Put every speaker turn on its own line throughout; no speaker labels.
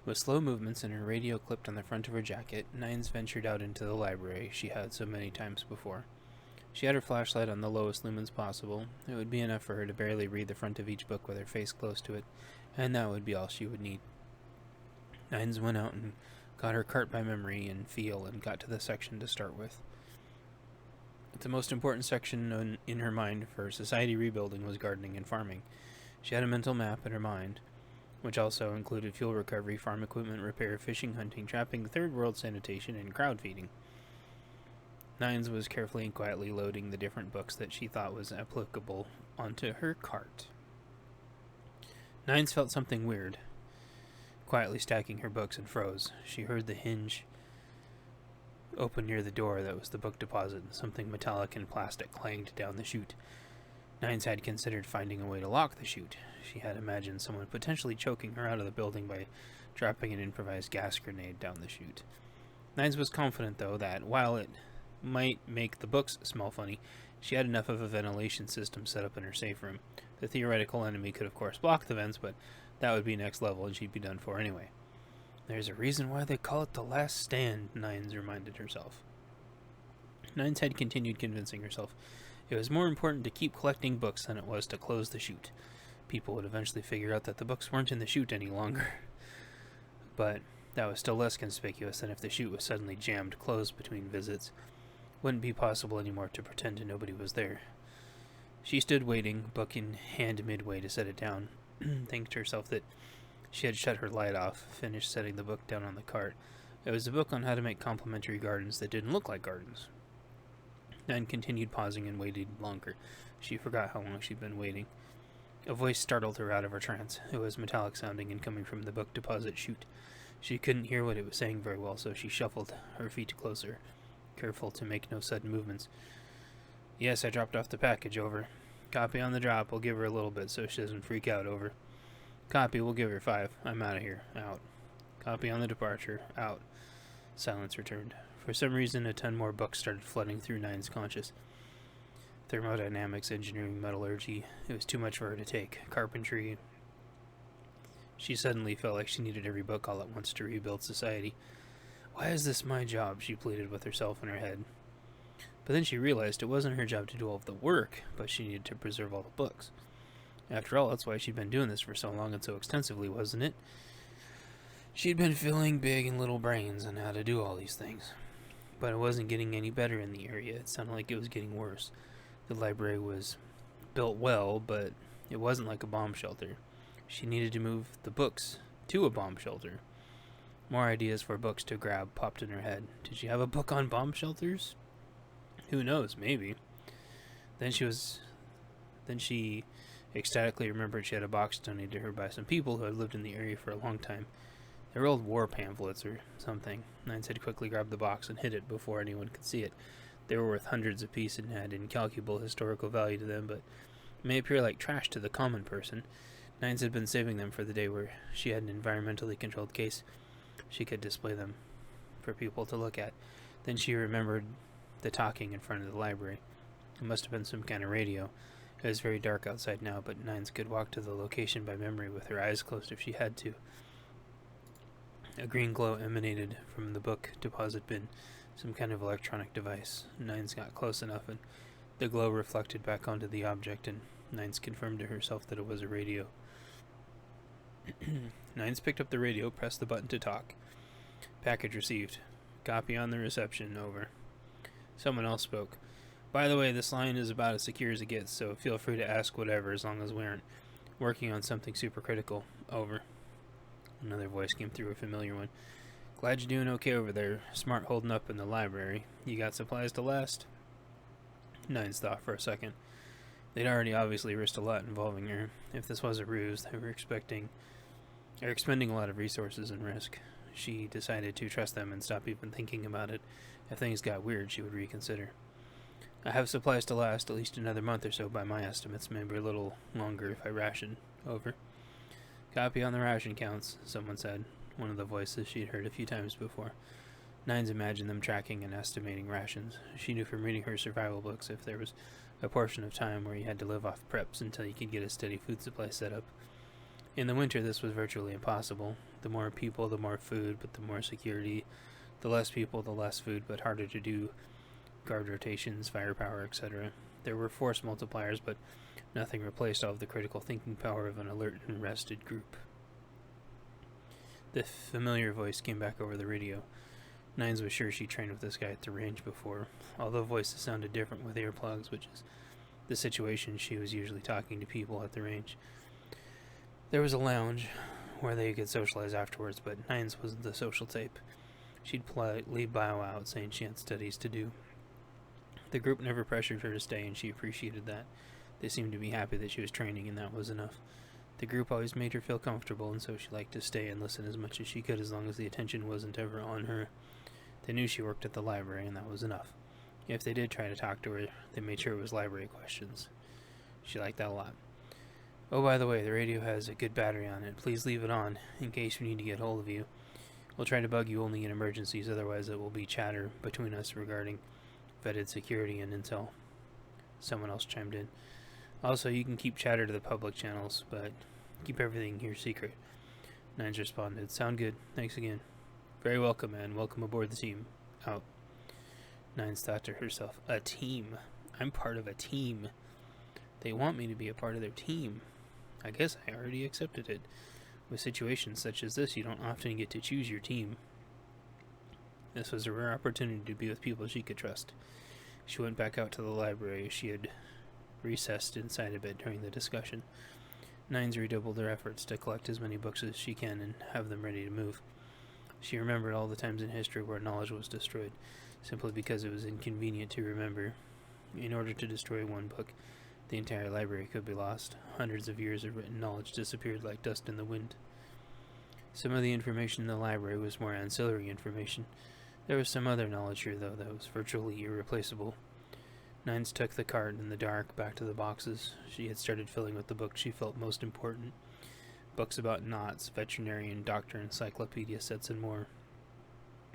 With slow movements and her radio clipped on the front of her jacket, Nines ventured out into the library she had so many times before. She had her flashlight on the lowest lumens possible. It would be enough for her to barely read the front of each book with her face close to it, and that would be all she would need. Nines went out and got her cart by memory and feel and got to the section to start with. The most important section in her mind for society rebuilding was gardening and farming. She had a mental map in her mind, which also included fuel recovery, farm equipment repair, fishing, hunting, trapping, third world sanitation, and crowd feeding. Nines was carefully and quietly loading the different books that she thought was applicable onto her cart. Nines felt something weird, quietly stacking her books, and froze. She heard the hinge open near the door that was the book deposit, and something metallic and plastic clanged down the chute. Nines had considered finding a way to lock the chute. She had imagined someone potentially choking her out of the building by dropping an improvised gas grenade down the chute. Nines was confident, though, that while it might make the books smell funny, she had enough of a ventilation system set up in her safe room. The theoretical enemy could, of course, block the vents, but that would be next level, and she'd be done for anyway. There's a reason why they call it the last stand, Nines reminded herself. Nines had continued convincing herself it was more important to keep collecting books than it was to close the chute. People would eventually figure out that the books weren't in the chute any longer. But that was still less conspicuous than if the chute was suddenly jammed closed between visits. Wouldn't be possible anymore to pretend nobody was there. She stood waiting, book in hand midway to set it down, thanked herself that she had shut her light off, finished setting the book down on the cart. It was a book on how to make complementary gardens that didn't look like gardens. Nan continued pausing and waited longer. She forgot how long she'd been waiting. A voice startled her out of her trance. It was metallic sounding and coming from the book deposit chute. She couldn't hear what it was saying very well, so she shuffled her feet closer, careful to make no sudden movements. Yes, I dropped off the package, over. Copy on the drop. We'll give her a little bit so she doesn't freak out, over. Copy, we'll give her 5. I'm out of here. Out. Copy on the departure. Out. Silence returned. For some reason, a ton more books started flooding through Nine's conscious. Thermodynamics, engineering, metallurgy. It was too much for her to take. Carpentry. She suddenly felt like she needed every book all at once to rebuild society. Why is this my job? She pleaded with herself in her head. But then she realized it wasn't her job to do all of the work, but she needed to preserve all the books. After all, that's why she'd been doing this for so long and so extensively, wasn't it? She'd been filling big and little brains on how to do all these things. But it wasn't getting any better in the area. It sounded like it was getting worse. The library was built well, but it wasn't like a bomb shelter. She needed to move the books to a bomb shelter. More ideas for books to grab popped in her head. Did she have a book on bomb shelters? Who knows, maybe. Then she ecstatically remembered she had a box donated to her by some people who had lived in the area for a long time. They were old war pamphlets or something. Nines had quickly grabbed the box and hid it before anyone could see it. They were worth hundreds apiece and had incalculable historical value to them, but may appear like trash to the common person. Nines had been saving them for the day where she had an environmentally controlled case. She could display them for people to look at. Then she remembered the talking in front of the library. It must have been some kind of radio. It was very dark outside now, but Nines could walk to the location by memory with her eyes closed if she had to. A green glow emanated from the book deposit bin, some kind of electronic device. Nines got close enough, and the glow reflected back onto the object, and Nines confirmed to herself that it was a radio. Nines picked up the radio, pressed the button to talk. Package received. Copy on the reception, over. Someone else spoke. By the way, this line is about as secure as it gets, so feel free to ask whatever as long as we aren't working on something super critical, over. Another voice came through, a familiar one. Glad you're doing okay over there. Smart holding up in the library. You got supplies to last? Nines thought for a second. They'd already obviously risked a lot involving her. If this was a ruse, they were expending a lot of resources and risk. She decided to trust them and stop even thinking about it. If things got weird, she would reconsider. I have supplies to last at least another month or so by my estimates, maybe a little longer if I ration, over. Copy on the ration counts, someone said, one of the voices she'd heard a few times before. Nines imagined them tracking and estimating rations. She knew from reading her survival books if there was a portion of time where you had to live off preps until you could get a steady food supply set up. In the winter, this was virtually impossible. The more people, the more food, but the more security. The less people, the less food, but harder to do. Guard rotations, firepower, etc. There were force multipliers, but nothing replaced all of the critical thinking power of an alert and rested group. The familiar voice came back over the radio. Nines was sure she trained with this guy at the range before, although voices sounded different with earplugs, which is the situation. She was usually talking to people at the range. There was a lounge where they could socialize afterwards, but Nines wasn't the social type. She'd politely bow out, saying she had studies to do. The group never pressured her to stay, and she appreciated that. They seemed to be happy that she was training, and that was enough. The group always made her feel comfortable, and so she liked to stay and listen as much as she could, as long as the attention wasn't ever on her. They knew she worked at the library, and that was enough. If they did try to talk to her, they made sure it was library questions. She liked that a lot. Oh, by the way, the radio has a good battery on it. Please leave it on, in case we need to get hold of you. We'll try to bug you only in emergencies, otherwise it will be chatter between us regarding vetted security and intel. Someone else chimed in. Also, you can keep chatter to the public channels, but keep everything here secret. Nines responded. Sound good. Thanks again. Very welcome, man. Welcome aboard the team. Out. Nines thought to herself, a team. I'm part of a team. They want me to be a part of their team. I guess I already accepted it. With situations such as this, you don't often get to choose your team. This was a rare opportunity to be with people she could trust. She went back out to the library. She had recessed inside a bit during the discussion. Nines redoubled her efforts to collect as many books as she can and have them ready to move. She remembered all the times in history where knowledge was destroyed, simply because it was inconvenient to remember. In order to destroy one book, the entire library could be lost. Hundreds of years of written knowledge disappeared like dust in the wind. Some of the information in the library was more ancillary information. There was some other knowledge here, though, that was virtually irreplaceable. Nines took the cart in the dark back to the boxes. She had started filling with the books she felt most important. Books about knots, veterinarian, doctor, encyclopedia sets, and more.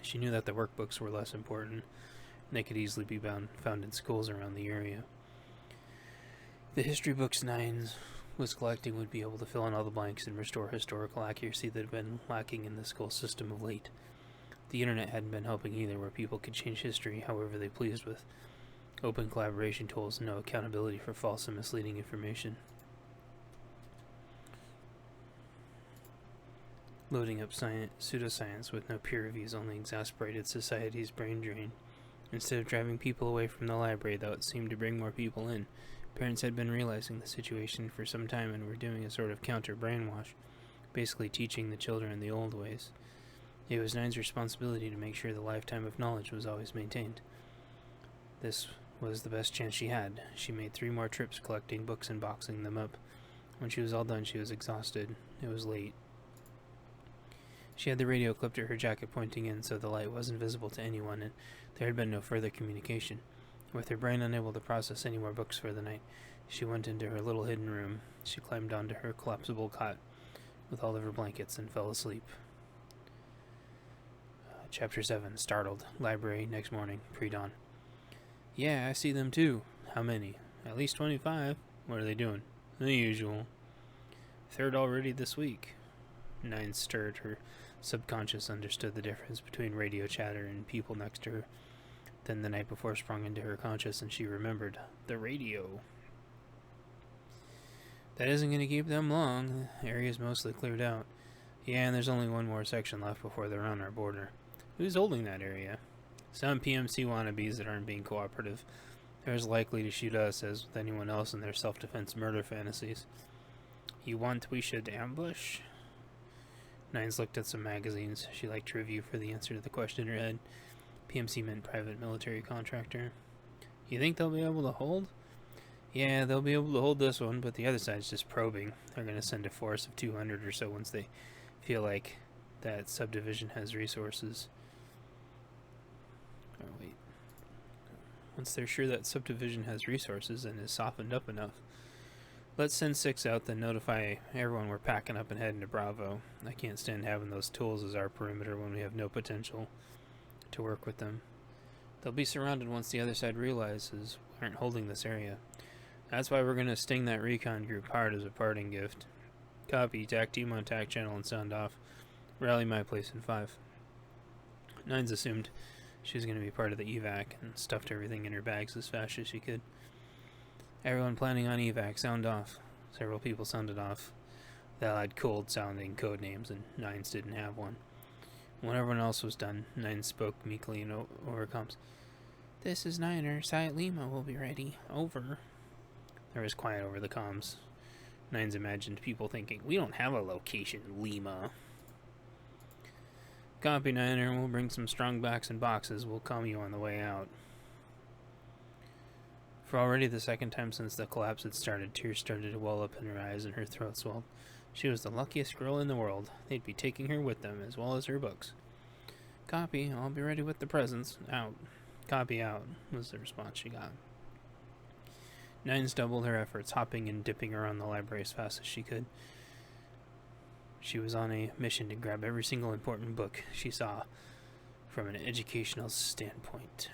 She knew that the workbooks were less important, and they could easily be found in schools around the area. The history books Nines was collecting would be able to fill in all the blanks and restore historical accuracy that had been lacking in the school system of late. The internet hadn't been helping either, where people could change history however they pleased with open collaboration tools and no accountability for false and misleading information. Loading up pseudoscience with no peer reviews only exasperated society's brain drain. Instead of driving people away from the library, though, it seemed to bring more people in. Parents had been realizing the situation for some time and were doing a sort of counter-brainwash, basically teaching the children the old ways. It was Nine's responsibility to make sure the lifetime of knowledge was always maintained. This was the best chance she had. She made 3 more trips collecting books and boxing them up. When she was all done, she was exhausted. It was late. She had the radio clipped to her jacket pointing in so the light wasn't visible to anyone, and there had been no further communication. With her brain unable to process any more books for the night, she went into her little hidden room. She climbed onto her collapsible cot with all of her blankets and fell asleep. Chapter 7. Startled. Library, next morning, pre-dawn. Yeah, I see them too. How many? At least 25. What are they doing? The usual. 3rd already this week. Nine stirred. Her subconscious understood the difference between radio chatter and people next to her. Then the night before sprung into her conscious, and she remembered the radio. That isn't going to keep them long. The area's mostly cleared out. Yeah, and there's only one more section left before they're on our border. Who's holding that area? Some PMC wannabes that aren't being cooperative. They're as likely to shoot us as with anyone else in their self-defense murder fantasies. You want we should ambush? Nines looked at some magazines. She liked to review for the answer to the question in her head. PMC meant private military contractor. You think they'll be able to hold? Yeah, they'll be able to hold this one, but the other side's just probing. They're going to send a force of 200 or so once they feel like that subdivision has resources. Oh, wait. Once they're sure that subdivision has resources and is softened up enough. Let's send 6 out, then notify everyone we're packing up and heading to Bravo. I can't stand having those tools as our perimeter when we have no potential to work with them. They'll be surrounded once the other side realizes we aren't holding this area. That's why we're going to sting that recon group hard as a parting gift. Copy. TAC team on TAC channel and sound off. Rally my place in 5. Nines assumed she was going to be part of the evac and stuffed everything in her bags as fast as she could. Everyone planning on evac, sound off. Several people sounded off. They all had cold-sounding code names, and Nines didn't have one. When everyone else was done, Nines spoke meekly and over comms. This is Niner. Site Lima will be ready. Over. There was quiet over the comms. Nines imagined people thinking, we don't have a location, Lima. Copy, Niner. We'll bring some strong backs and boxes. We'll call you on the way out. For already the second time since the collapse had started, tears started to well up in her eyes and her throat swelled. She was the luckiest girl in the world. They'd be taking her with them, as well as her books. Copy. I'll be ready with the presents. Out. Copy out, was the response she got. Nines doubled her efforts, hopping and dipping around the library as fast as she could. She was on a mission to grab every single important book she saw from an educational standpoint.